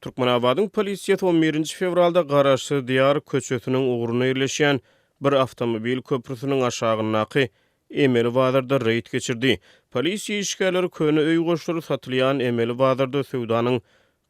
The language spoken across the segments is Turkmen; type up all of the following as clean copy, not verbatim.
Türkmenabadyň polisiýeti 11-nji fevralda Garaşy diýar köçetiniň uguruny ýerleşýän bir awtomobil köprüsiniň aşagynaky Emeli bazarda reýd geçirdi. Polisiýa işgärleri köne öý goşury satylýan Emeli bazarda sowdanyň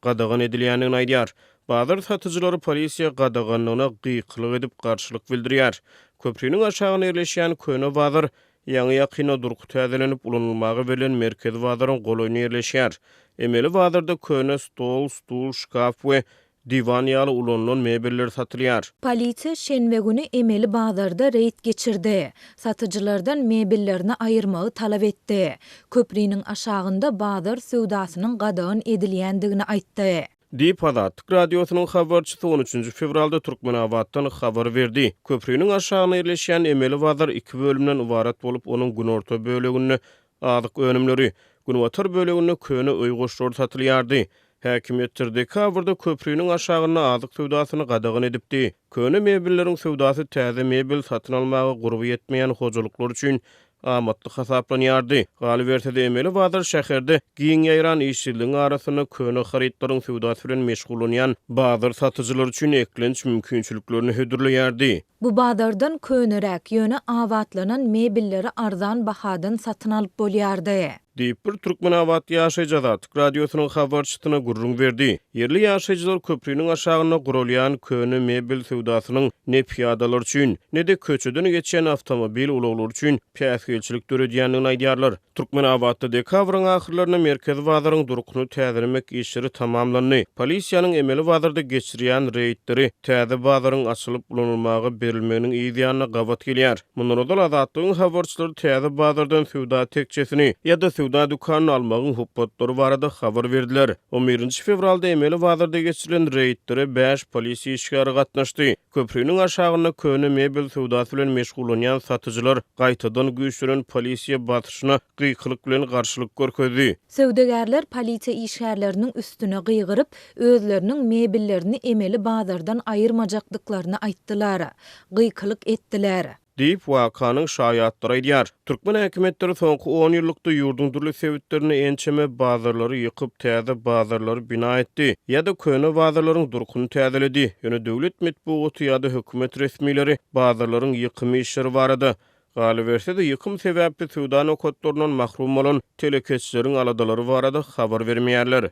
gadagan edilýänini aýdýar. Bazar satyjylary polisiýa gadaganyna gyklyk edip garşylyk bildirýär. Köprüniň aşagyna ýerleşýän köne bazar ýaňy ýakyna durky täzelenip ulanylmagy bilen merkez bazaryň golaýyna ýerleşýär. Emeli bazarda köne stol, stul, şkaf we divan ýaly ulanylan mebeller satylýar. Polisiýa şenbe güni Emeli bazarda reýd geçirdi. Satyjylardan mebellerini aýyrmagy talap etdi. Köprüniň aşagynda bazar sowdasynyň gadagan edilýändigini aýtdy. Dip Azatlyk radiosynyň habarçysy 13-nji fevralda Türkmenabaddan habar berdi. Köprüniň aşagyna ýerleşýän Emeli bazar 2 bölümden ibarat bolup, onuň günorta bölegini azyk önümleri, günwatar bölegini köne öý goşlar satylýardy. Häkimet dekabrda köprüniň aşagyna azyk sowdasyny gadagan edipdi. Köne mebelleriň sowdasy täze mebel satyn almagy gurby ýetmeýän hojalyklar üçin amatly hasaplanýardy. Galibertede Emeli bazar şäherde giň ýaýran işçiligiň arasyny köne harytlaryň sowdasy bilen meşgul bolýan bazar satyjylar üçin eklenç mümkinçiliklerini hödürleýärdi. Bu bazardan könerek ýöne awatlanan mebelleri arzan bahadan satyn alyp bolýardy. Diýip bir Türkmenabad ýaşaýjy Azatlyk radiosynyň habarçysyna gurrun berdi. Yerli ýaşaýjylar köprüniň aşagyna gurulýan köne mebel sowdasynyň ne piýadalar üçin, ne de köçeden geçen awtomobil ulaglar üçin päsgelçilik döredýändigini aýdýarlar. Türkmenabadda dekabrın ahyrlaryna merkez bazaryň durukyny täzelemek işleri tamamlandy. Polisiýanyň Emeli bazarda geçirýän reýdleri täze bazaryň açylyp ulanylmagy berilmeginiň ýa-da gabat gelýär. Mundan Azatlygyň habarçylary täze bazardan sowda tekçesini ýa-da sowda dukanyny almagyň hukmatlary barada habar berdiler. 11-nji fevralda Emeli bazarda geçirilen reýdlere 5 polisiýa işgäri gatnaşdy. Köprüniň aşagyna köne mebel sowdasy bilen meşgul bolýan satyjylar gaýtadan güýçlenen polisiýa batyşyna gyklyk bilen garşylyk görkezdi. Sowdagärler polisiýa işgärleriniň üstüne gyýgyryp, özleriniň mebellerini Emeli bazardan aýyrmajakdyklaryny aýtdylar, gyklyk etdiler. Diýip wakanyň şaýatlary aýdýar. Türkmen häkimetleri soňky 10 ýyllikda ýurdun durly sebitlerini ençeme bazarlary ýykyp täze bazarlary bina etdi. Ýa-da köne bazarlaryň durkuny täzeledi. Ýöne döwlet medeniýeti ýa-da hökümet resmiýetleri bazarlaryň ýykymy işleri barada Galibertede ýykym sebäpli sowda nokatlarynyň mahrum bolan telekeçleriň aladalary barada habar bermeýärler.